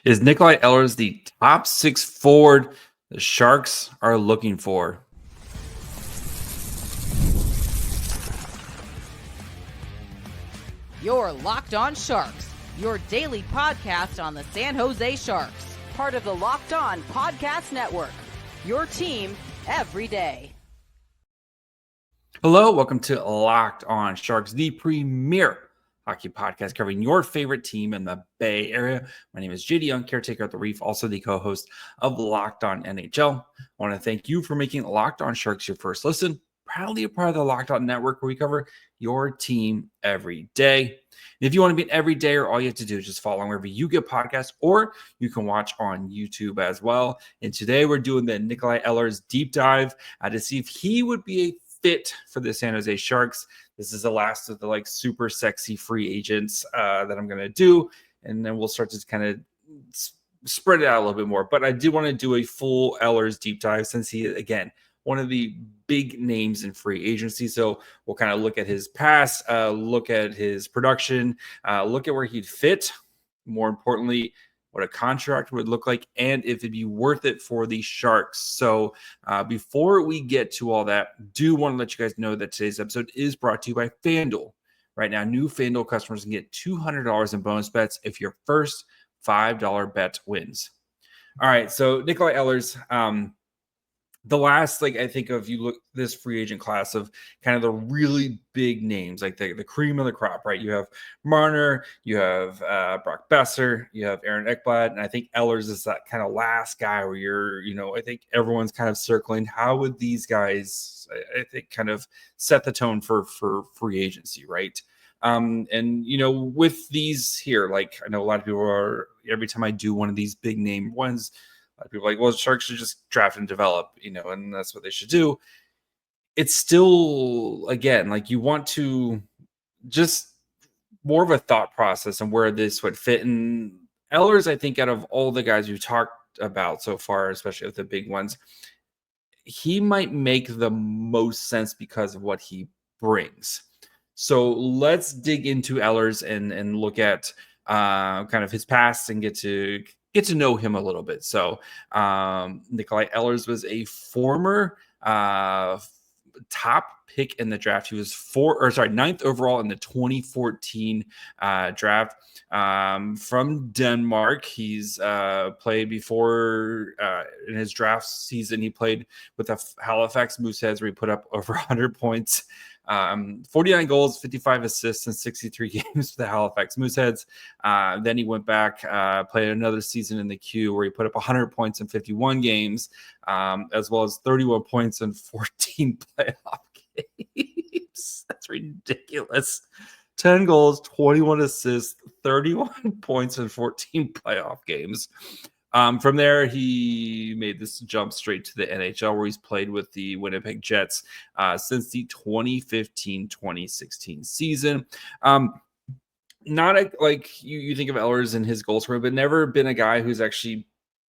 Is Nikolaj Ehlers the top 6 forward the Sharks are looking for? You're Locked On Sharks, your daily podcast on the San Jose Sharks, part of the Locked On Podcast Network, your team every day. Hello, welcome to Locked On Sharks, the premier hockey podcast covering your favorite team in the Bay Area. My name is JD Young, caretaker at the Reef, also the co-host of Locked On NHL. I want to thank you for making Locked On Sharks your first listen. Proudly a part of the Locked On Network, where we cover your team every day. And if you want to be an everydayer, all you have to do is just follow wherever you get podcasts, or you can watch on YouTube as well. And today we're doing the Nikolaj Ehlers deep dive to see if he would be a fit for the San Jose Sharks. This is the last of the super sexy free agents that I'm going to do, and then we'll start to kind of spread it out a little bit more. But I do want to do a full Ehlers deep dive, since he, again, one of the big names in free agency. So we'll kind of look at his past, look at his production, look at where he'd fit. More importantly, what a contract would look like, and if it'd be worth it for the Sharks. So before we get to all that, do want to let you guys know that today's episode is brought to you by FanDuel. Right now, new FanDuel customers can get $200 in bonus bets if your first $5 bet wins. All right, so Nikolaj Ehlers, the last, I think of, you look this free agent class of kind of the really big names, like the cream of the crop, right? You have Marner, you have Brock Boeser, you have Aaron Ekblad, and I think Ehlers is that kind of last guy where I think everyone's kind of circling, how would these guys, I think, kind of set the tone for free agency, right? With these here, I know a lot of people are, every time I do one of these big name ones, people are like, well, Sharks should just draft and develop, and that's what they should do. It's still, again, you want to just more of a thought process and where this would fit. And Ehlers, I think, out of all the guys we've talked about so far, especially with the big ones, he might make the most sense because of what he brings. So let's dig into Ehlers and look at kind of his past and get to know him a little bit. So Nikolaj Ehlers was a former top pick in the draft. He was ninth overall in the 2014 draft. From Denmark. He's played before in his draft season. He played with the Halifax Mooseheads, where he put up over 100 points. 49 goals, 55 assists in 63 games for the Halifax Mooseheads. Then he went back, played another season in the Q, where he put up 100 points in 51 games, as well as 31 points in 14 playoff games. That's ridiculous. 10 goals, 21 assists, 31 points in 14 playoff games. From there, he made this jump straight to the NHL, where he's played with the Winnipeg Jets since the 2015-2016 season. Not like you think of Ehlers and his goal scoring, but never been a guy who's actually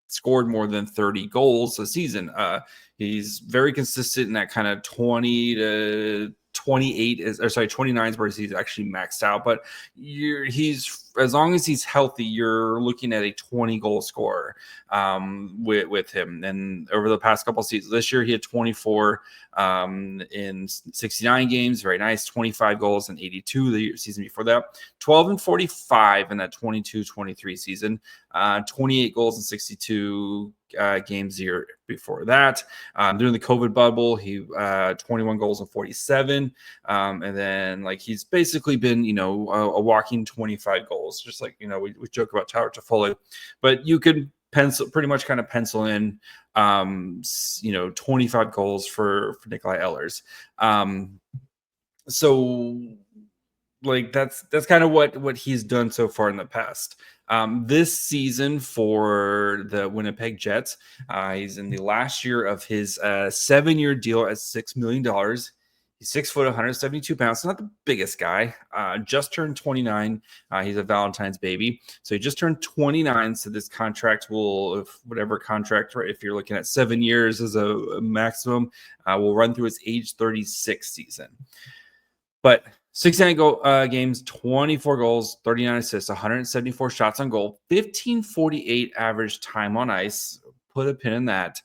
scored more than 30 goals a season. He's very consistent in that kind of 20 to 29 is where he's actually maxed out, but he's, as long as he's healthy, you're looking at a 20 goal scorer with him. And over the past couple of seasons, this year he had 24 in 69 games, very nice. 25 goals in 82 the season before that, 12 and 45 in that 22-23 season, 28 goals in 62 games a year before that. During the COVID bubble, he 21 goals and 47, and then he's basically been a walking 25 goals, just we joke about Tyler Toffoli, but you could pretty much pencil in 25 goals for Nikolaj Ehlers. So that's kind of what he's done so far in the past. This season for the Winnipeg Jets, he's in the last year of his 7-year deal at $6 million. He's 6 foot, 172 pounds. Not the biggest guy. Just turned 29. He's a Valentine's baby. So he just turned 29. So this contract whatever contract, right, if you're looking at 7 years as a maximum, will run through his age 36 season. But 69 games, 24 goals, 39 assists, 174 shots on goal, 1548 average time on ice. Put a pin in that.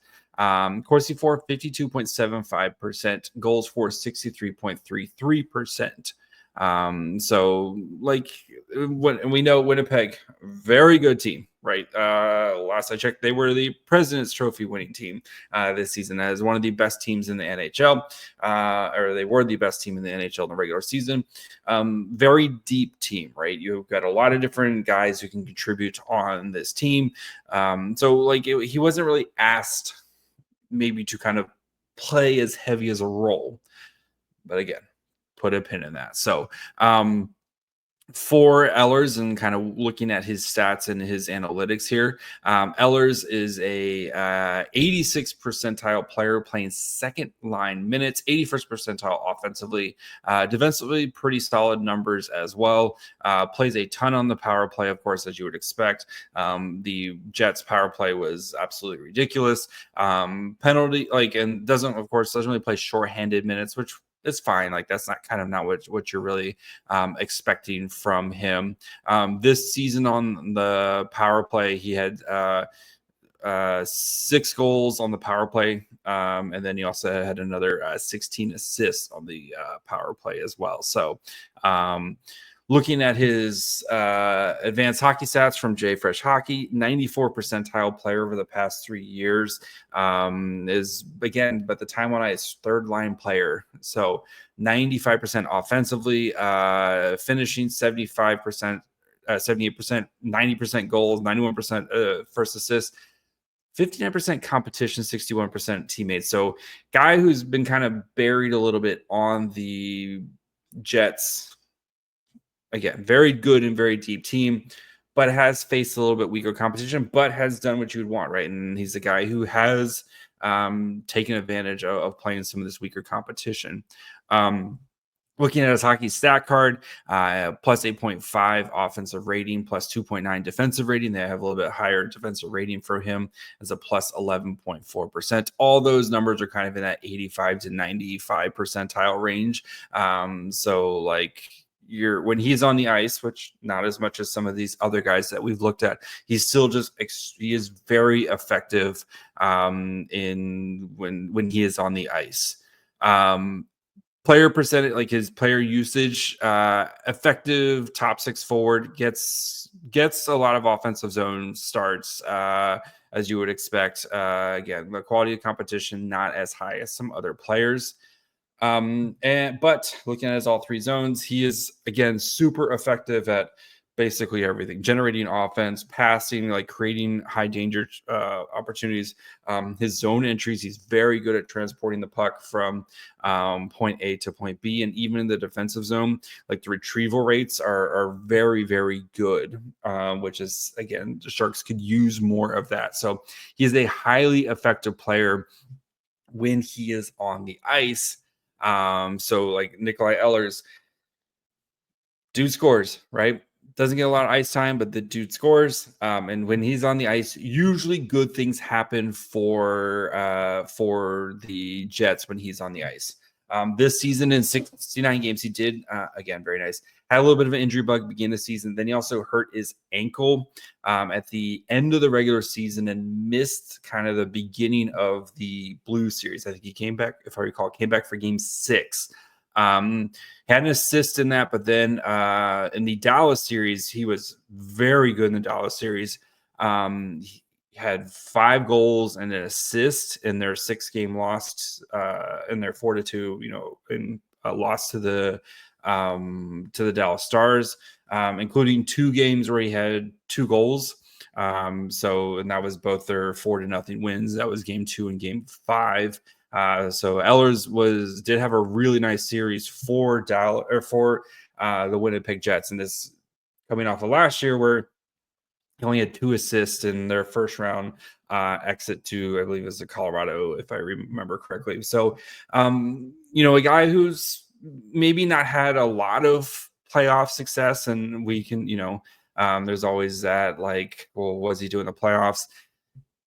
Corsi for 52.75%, goals for 63.33%. So like when we know Winnipeg, very good team, right? Last I checked, they were the President's Trophy winning team this season as one of the best teams in the NHL, or they were the best team in the NHL in the regular season. Very deep team, right? You've got a lot of different guys who can contribute on this team. So like he wasn't really asked maybe to kind of play as heavy as a role, but again, put a pin in that. So for Ehlers and kind of looking at his stats and his analytics here, Ehlers is a 86th percentile player playing second line minutes, 81st percentile offensively, defensively, pretty solid numbers as well. Plays a ton on the power play, of course, as you would expect. The Jets power play was absolutely ridiculous. Penalty, and doesn't really play shorthanded minutes, which it's fine. Like that's not what you're really expecting from him. This season on the power play, he had 6 goals on the power play. And then he also had another 16 assists on the power play as well. So looking at his advanced hockey stats from JFresh Hockey, 94 percentile player over the past 3 years, is again, but the time on ice, third line player. So 95% offensively, finishing 75%, 78%, 90% goals, 91% first assist, 59% competition, 61% teammates. So guy who's been kind of buried a little bit on the Jets. Again, very good and very deep team, but has faced a little bit weaker competition, but has done what you would want, right? And he's the guy who has taken advantage of playing some of this weaker competition. Looking at his hockey stat card, plus 8.5 offensive rating, plus 2.9 defensive rating. They have a little bit higher defensive rating for him as a plus 11.4%. All those numbers are kind of in that 85 to 95 percentile range. So like when he's on the ice, which not as much as some of these other guys that we've looked at, he's still he is very effective in when he is on the ice. Player percentage, like his player usage, effective top 6 forward, gets a lot of offensive zone starts, as you would expect. Again, the quality of competition not as high as some other players. But looking at his all 3 zones, he is again super effective at basically everything: generating offense, passing, like creating high danger opportunities. His zone entries, he's very good at transporting the puck from point A to point B, and even in the defensive zone, like the retrieval rates are very, very good, which is, again, the Sharks could use more of that. So he is a highly effective player when he is on the ice. So like Nikolaj Ehlers, dude scores, right? Doesn't get a lot of ice time, but the dude scores. And when he's on the ice, usually good things happen for the Jets when he's on the ice. This season in 69 games, he did, again, very nice. Had a little bit of an injury bug beginning the season. Then he also hurt his ankle at the end of the regular season and missed kind of the beginning of the Blues series. I think he came back, if I recall, for game 6. Had an assist in that, but then in the Dallas series, he was very good in the Dallas series. He had 5 goals and an assist in their 6-game loss, in their 4-2, in a loss to the Dallas Stars, including 2 games where he had 2 goals. And that was both their 4-0 wins. That was game 2 and game 5. So Ehlers did have a really nice series for the Winnipeg Jets, and this coming off of last year where he only had 2 assists in their first round exit to, I believe it was the Colorado, if I remember correctly. So, a guy who's maybe not had a lot of playoff success, and we can, there's always that, like, well, was he doing the playoffs?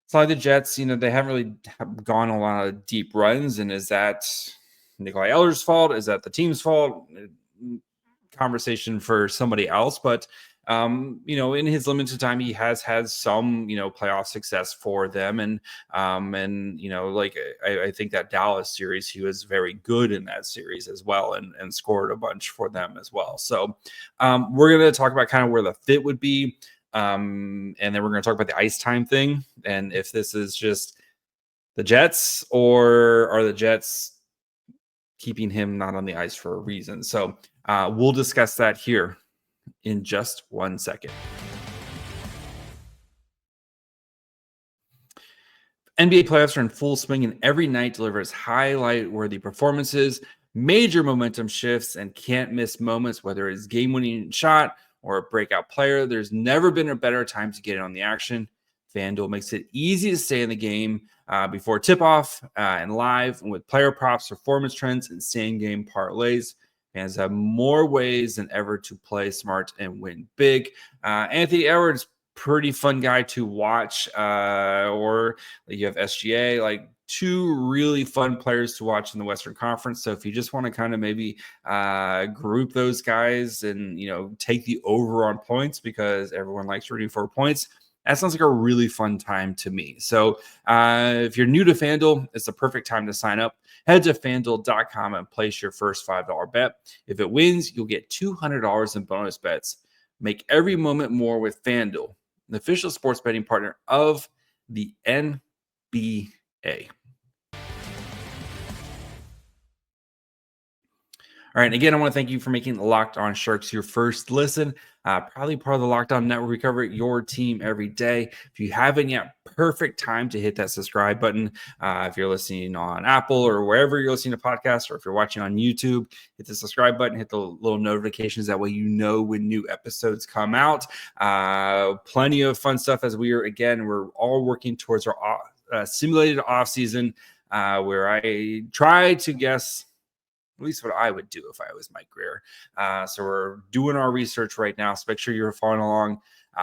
It's like the Jets, they haven't really gone a lot of deep runs. And is that Nikolaj Ehlers' fault? Is that the team's fault? conversation for somebody else, but in his limited time, he has had some, playoff success for them. And I think that Dallas series, he was very good in that series as well and scored a bunch for them as well. So we're going to talk about kind of where the fit would be. And then we're going to talk about the ice time thing. And if this is just the Jets or are the Jets keeping him not on the ice for a reason. So we'll discuss that here in just 1 second. NBA playoffs are in full swing, and every night delivers highlight-worthy performances, major momentum shifts, and can't-miss moments, whether it's game-winning shot or a breakout player. There's never been a better time to get in on the action. FanDuel makes it easy to stay in the game before tip-off and live, and with player props, performance trends, and same-game parlays. Fans have more ways than ever to play smart and win big. Anthony Edwards, pretty fun guy to watch. Or you have SGA, like two really fun players to watch in the Western Conference. So if you just want to kind of maybe group those guys and, take the over on points because everyone likes rooting for points, that sounds like a really fun time to me. So if you're new to FanDuel, it's the perfect time to sign up. Head to FanDuel.com and place your first $5 bet. If it wins, you'll get $200 in bonus bets. Make every moment more with FanDuel, the official sports betting partner of the NBA. All right. Again, I want to thank you for making Locked On Sharks your first listen. Probably part of the Locked On Network. We cover your team every day. If you haven't yet, perfect time to hit that subscribe button. If you're listening on Apple or wherever you're listening to podcasts, or if you're watching on YouTube, hit the subscribe button, hit the little notifications. That way you know when new episodes come out. Plenty of fun stuff as we're all working towards our simulated off season where I try to guess at least what I would do if I was Mike Greer. So we're doing our research right now. So make sure you're following along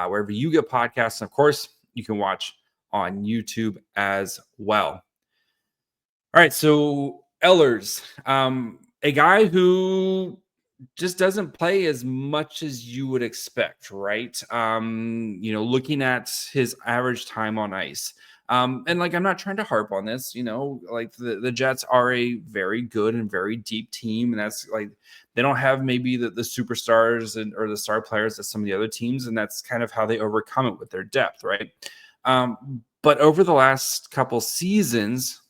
wherever you get podcasts. And of course, you can watch on YouTube as well. All right. So Ehlers, a guy who just doesn't play as much as you would expect, right? Looking at his average time on ice. And I'm not trying to harp on this, the Jets are a very good and very deep team. And that's they don't have maybe the superstars or the star players that some of the other teams. And that's kind of how they overcome it with their depth, right? But over the last couple seasons,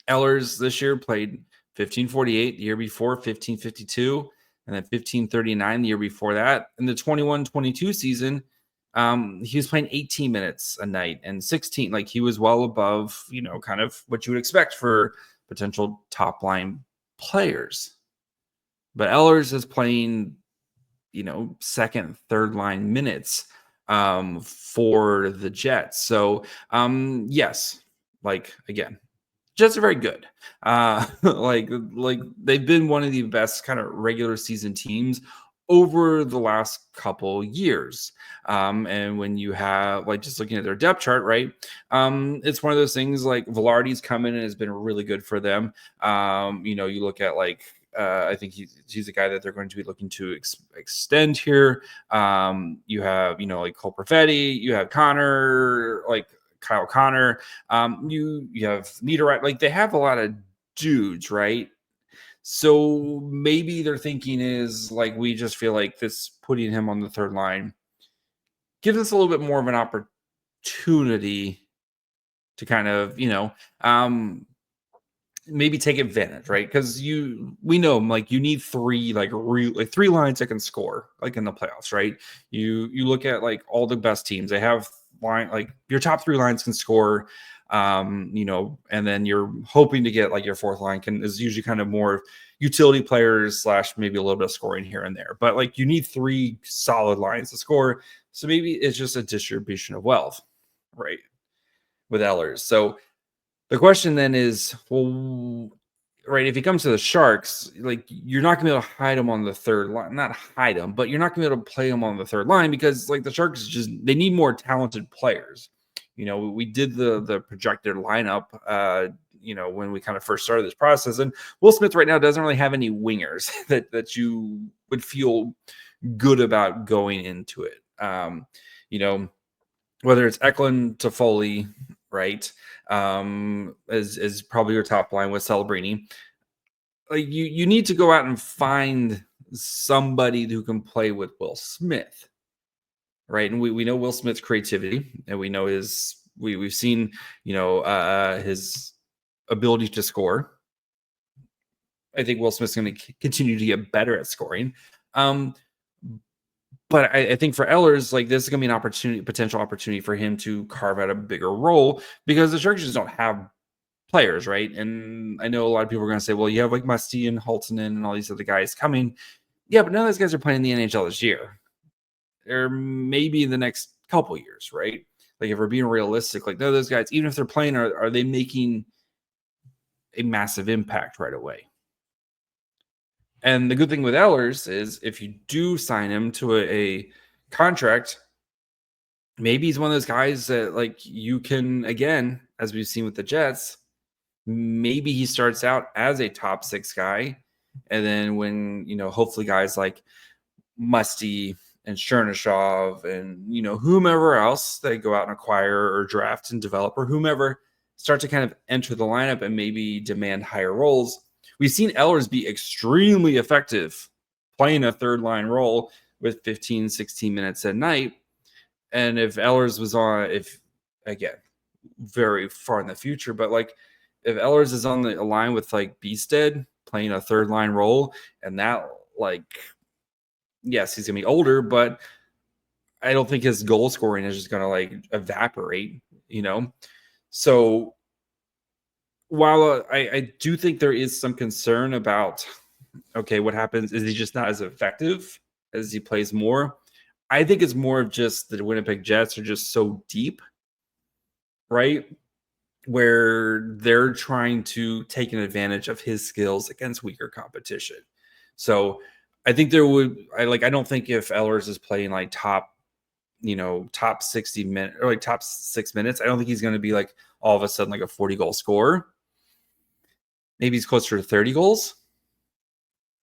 Ehlers this year played 1548, the year before 1552, and then 1539 the year before that. In the 21-22 season, he was playing 18 minutes a night and 16. He was well above, kind of what you would expect for potential top line players. But Ehlers is playing, second, third line minutes for the Jets. So, yes, again, Jets are very good. They've been one of the best kind of regular season teams over the last couple years. And when you have just looking at their depth chart, right? It's one of those things Velarde's come in and has been really good for them. You look at I think he's a guy that they're going to be looking to extend here. You have, Cole Perfetti, you have Connor, Kyle Connor. You have Niederreiter. They have a lot of dudes, right? So maybe their thinking is we just feel like this putting him on the third line gives us a little bit more of an opportunity to kind of, maybe take advantage, right? Because we know you need three three lines that can score in the playoffs, right? You look at all the best teams, they have your top three lines can score. And then you're hoping to get your fourth line is usually kind of more utility players / maybe a little bit of scoring here and there. But you need three solid lines to score. So maybe it's just a distribution of wealth, right? With Ehlers. So the question then is, well, right, if he comes to the Sharks, you're not going to be able to hide him on the third line. Not hide him, but you're not going to be able to play him on the third line because the Sharks they need more talented players. We did the projected lineup, when we kind of first started this process. And Will Smith right now doesn't really have any wingers that you would feel good about going into it. Whether it's Eklund to Foley, right, is probably your top line with Celebrini. Like you need to go out and find somebody who can play with Will Smith, right? And we know Will Smith's creativity, and we know we've seen his ability to score. I think Will Smith's going to continue to get better at scoring. But I think for Ehlers, like, this is going to be potential opportunity for him to carve out a bigger role, because the Sharks just don't have players, right? And I know a lot of people are going to say, well, you have like Musty and Haltonen and all these other guys coming. Yeah, but none of those guys are playing in the NHL this year. Or maybe in the next couple years, right? Like, if we're being realistic, like, none of those guys, even if they're playing, are they making a massive impact right away? And the good thing with Ehlers is, if you do sign him to a contract, maybe he's one of those guys that, like, you can, again, as we've seen with the Jets, maybe he starts out as a top 6 guy. And then when, hopefully guys like Musty and Chernyshov and, whomever else they go out and acquire or draft and develop, or whomever, start to kind of enter the lineup and maybe demand higher roles. We've seen Ehlers be extremely effective playing a third line role with 15, 16 minutes a night. And if Ehlers was on, again, very far in the future, but like, if Ehlers is on the line with like Beasted playing a third line role, and that, like, yes, he's gonna be older, but I don't think his goal scoring is just gonna like evaporate, So while I do think there is some concern about, okay, what happens? Is he just not as effective as he plays more? I think it's more of just the Winnipeg Jets are just so deep, right? Where they're trying to take an advantage of his skills against weaker competition. So I think I don't think if Ehlers is playing like top 60 minutes or like top 6 minutes, I don't think he's going to be like all of a sudden like a 40 goal scorer. Maybe he's closer to 30 goals.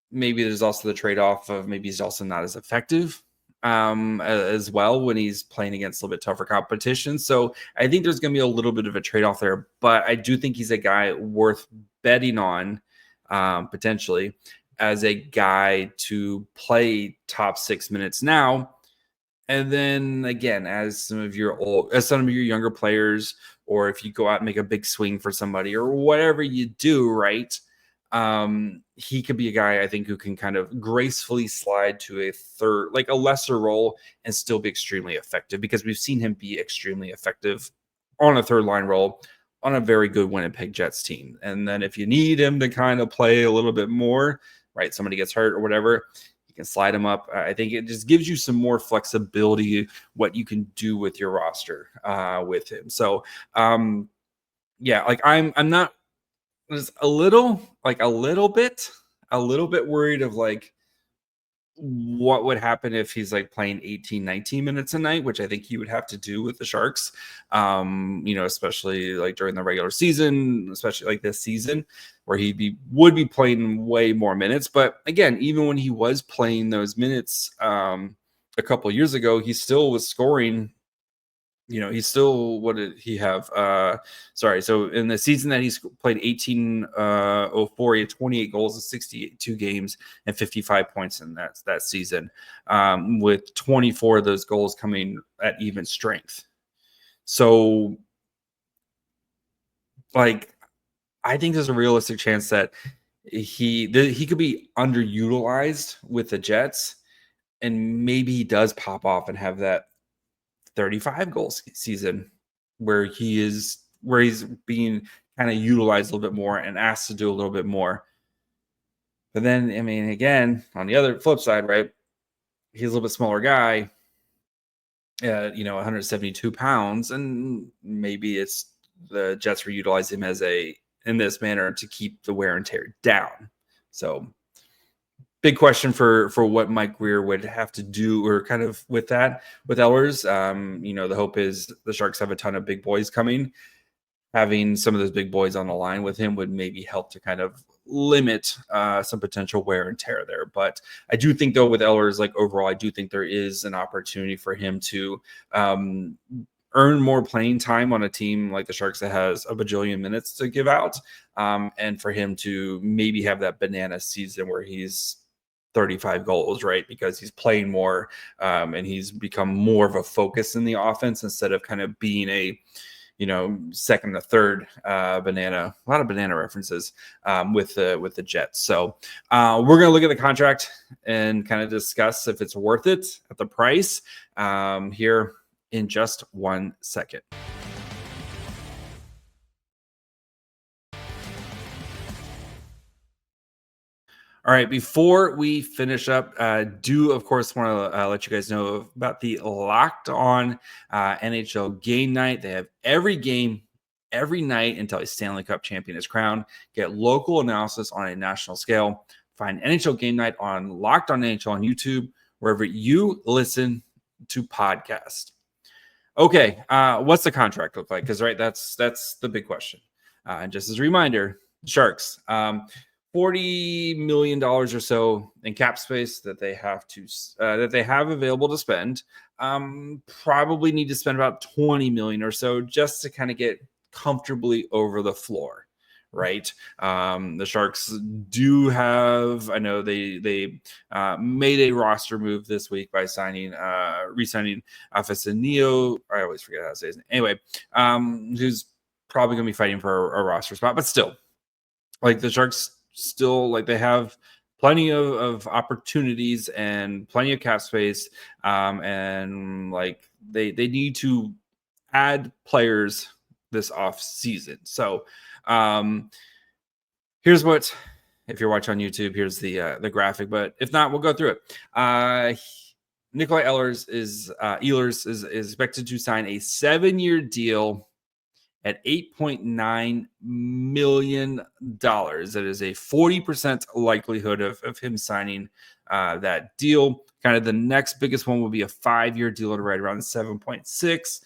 Maybe there's also the trade-off of maybe he's also not as effective as well when he's playing against a little bit tougher competition. So I think there's going to be a little bit of a trade-off there, but I do think he's a guy worth betting on potentially as a guy to play top 6 minutes now. And then again, as some of your younger players, or if you go out and make a big swing for somebody or whatever you do, right? He could be a guy, I think, who can kind of gracefully slide to a lesser role and still be extremely effective, because we've seen him be extremely effective on a third line role on a very good Winnipeg Jets team. And then if you need him to kind of play a little bit more, right? Somebody gets hurt or whatever, you can slide him up. I think it just gives you some more flexibility, what you can do with your roster with him. So, yeah, like I'm not, was a little bit worried of like what would happen if he's like playing 18, 19 minutes a night, which I think he would have to do with the Sharks, especially like during the regular season, especially like this season where would be playing way more minutes. But again, even when he was playing those minutes a couple of years ago, he still was scoring. What did he have? So in the season that he's played 18-04, he had 28 goals in 62 games and 55 points in that season, with 24 of those goals coming at even strength. So, like, I think there's a realistic chance that he could be underutilized with the Jets, and maybe he does pop off and have that 35 goals season where he's being kind of utilized a little bit more and asked to do a little bit more. But then, I mean, again, on the other flip side, right, he's a little bit smaller guy, 172 pounds, and maybe it's the Jets were utilizing him in this manner to keep the wear and tear down. So big question for what Mike Grier would have to do, or kind of with that with Ehlers. The hope is the Sharks have a ton of big boys coming. having some of those big boys on the line with him would maybe help to kind of limit some potential wear and tear there. But I do think, though, with Ehlers, like overall, I do think there is an opportunity for him to earn more playing time on a team like the Sharks that has a bajillion minutes to give out, and for him to maybe have that banana season where he's 35 goals, right? Because he's playing more, and he's become more of a focus in the offense instead of kind of being a, second or third banana. A lot of banana references with the Jets. So we're going to look at the contract and kind of discuss if it's worth it at the price here in just 1 second. All right, before we finish up, do of course want to let you guys know about the Locked On NHL Game Night. They have every game every night until a Stanley Cup champion is crowned. Get local analysis on a national scale. Find NHL Game Night on Locked On NHL on YouTube, wherever you listen to podcasts. Okay, what's the contract look like? Because that's the big question. And just as a reminder, Sharks. $40 million or so in cap space that they have available to spend. Probably need to spend about $20 million or so just to kind of get comfortably over the floor, right? The Sharks do have, I know they made a roster move this week by re-signing Fasanio. I always forget how to say his name. Anyway, who's probably going to be fighting for a roster spot, but still, like the Sharks still, like, they have plenty of opportunities and plenty of cap space, and like they need to add players this off season. So here's what, if you're watching on YouTube, here's the graphic, but if not, we'll go through it. Nikolaj Ehlers is expected to sign a 7-year deal at $8.9 million. That is a 40% likelihood of him signing that deal. Kind of the next biggest one will be a 5-year deal at right around 7.6.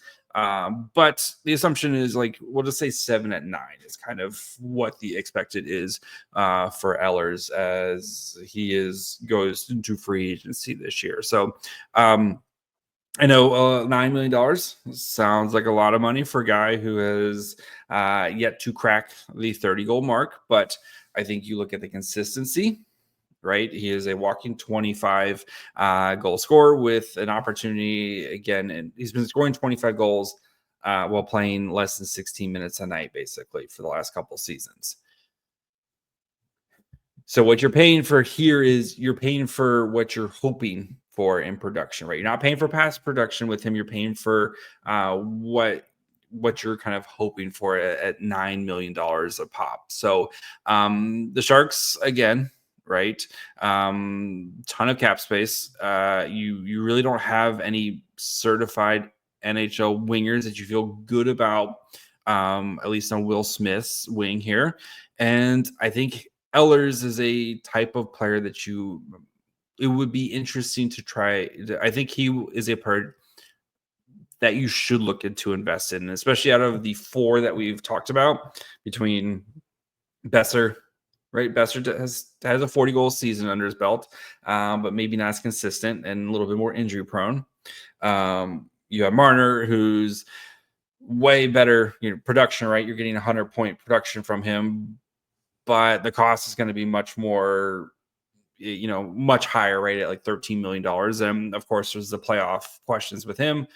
But the assumption is, like, we'll just say 7 at 9 is kind of what the expected is for Ehlers as he goes into free agency this year. So I know $9 million sounds like a lot of money for a guy who has yet to crack the 30-goal mark, but I think you look at the consistency, right? He is a walking 25 goal scorer with an opportunity again, and he's been scoring 25 goals while playing less than 16 minutes a night, basically, for the last couple seasons. So what you're paying for here is you're paying for what you're hoping for in production, right? You're not paying for past production with him. You're paying for what you're kind of hoping for at $9 million a pop. So the Sharks, again, right? Ton of cap space. You really don't have any certified NHL wingers that you feel good about, at least on Will Smith's wing here. And I think Ehlers is a type of player that it would be interesting to try. I think he is a player that you should look into invest in, especially out of the 4 that we've talked about between Boeser, right? Boeser has a 40-goal season under his belt, but maybe not as consistent and a little bit more injury prone. You have Marner, who's way better, production, right? You're getting 100-point production from him, but the cost is going to be much more, much higher, right? At like $13 million. And of course, there's the playoff questions with him.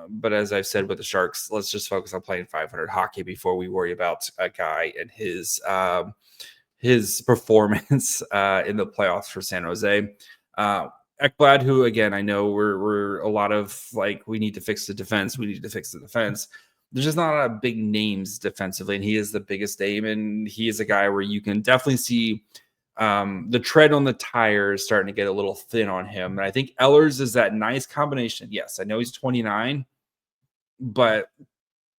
But as I've said with the Sharks, let's just focus on playing 500 hockey before we worry about a guy and his performance in the playoffs for San Jose. Ekblad, who, again, I know we're a lot of like, we need to fix the defense. There's just not a lot of big names defensively, and he is the biggest name, and he is a guy where you can definitely see the tread on the tires starting to get a little thin on him. And I think Ehlers is that nice combination. Yes, I know he's 29, but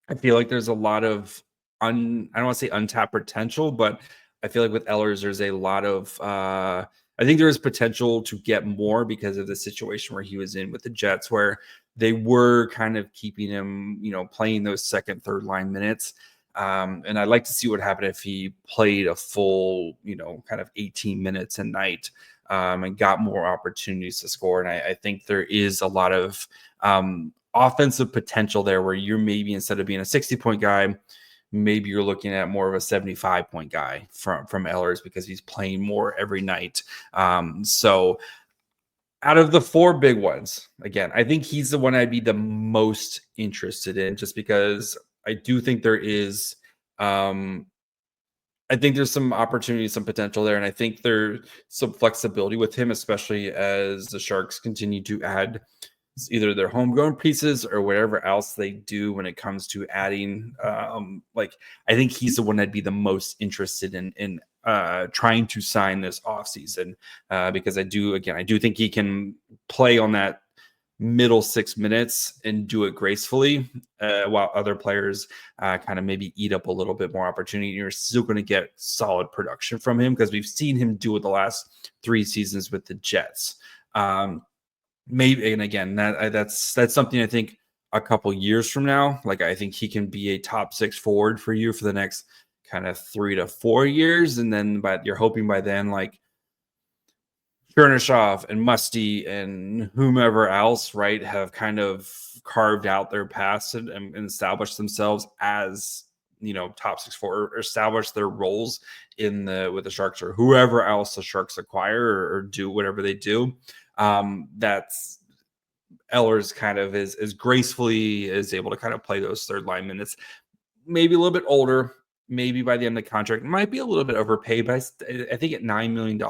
I feel like there's a lot of I don't want to say untapped potential, but I feel like with Ehlers, there's a lot of I think there is potential to get more because of the situation where he was in with the Jets, where they were kind of keeping him, playing those second, third line minutes. And I'd like to see what happened if he played a full, kind of 18 minutes a night and got more opportunities to score. And I think there is a lot of offensive potential there where you're maybe, instead of being a 60-point guy, maybe you're looking at more of a 75-point guy from Ehlers because he's playing more every night. So out of the four big ones, again, I think he's the one I'd be the most interested in, just because I do think there is, I think there's some opportunity, some potential there. And I think there's some flexibility with him, especially as the Sharks continue to add either their homegrown pieces or whatever else they do when it comes to adding. I think he's the one I'd be the most interested in trying to sign this offseason because I do think he can play on that middle 6 minutes and do it gracefully while other players kind of maybe eat up a little bit more opportunity. You're still going to get solid production from him because we've seen him do it the last 3 seasons with the Jets. Maybe, and again, that's something I think a couple years from now, I think he can be a top 6 forward for you for the next kind of 3 to 4 years. And then you're hoping by then, Chernyshov and Musty and whomever else, right, have kind of carved out their paths and established themselves as, top 6 forward, or established their roles with the Sharks, or whoever else the Sharks acquire or do whatever they do. That's Ehlers kind of is gracefully is able to kind of play those third line minutes, maybe a little bit older, maybe by the end of the contract, might be a little bit overpaid, but I think at $9 million,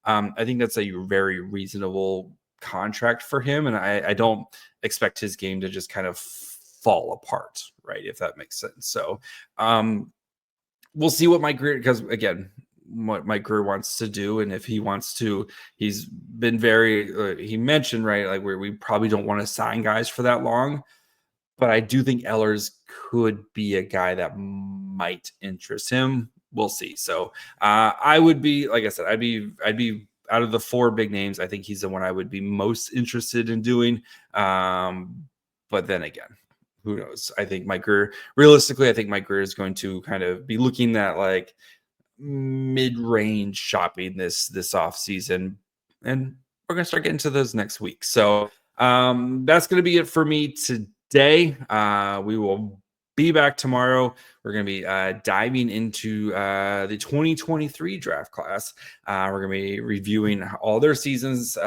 I think that's a very reasonable contract for him. And I don't expect his game to just kind of fall apart, right? If that makes sense. So we'll see what Mike Grier, because again, what Mike Grier wants to do, and if he wants to, he's been very he mentioned, right, where we probably don't want to sign guys for that long, but I do think Ehlers could be a guy that might interest him. We'll see. So I would be, like I said, I'd be out of the 4 big names, I think he's the one I would be most interested in doing. But then again, who knows? I think Mike Grier, realistically, I think Mike Grier is going to kind of be looking at mid-range shopping this off season, and we're gonna start getting to those next week. So that's gonna be it for me today. We will be back tomorrow. We're gonna be diving into the 2023 draft class. We're gonna be reviewing all their seasons,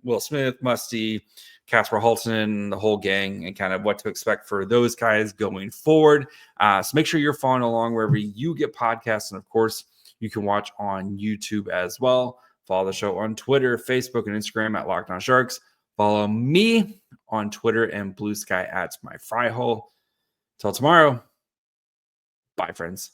Will Smith, Musty, Casper Halton, the whole gang, and kind of what to expect for those guys going forward. So make sure you're following along wherever you get podcasts. And of course, you can watch on YouTube as well. Follow the show on Twitter, Facebook, and Instagram at Locked On Sharks. Follow me on Twitter and Blue Sky at My Fry Hole. Till tomorrow. Bye, friends.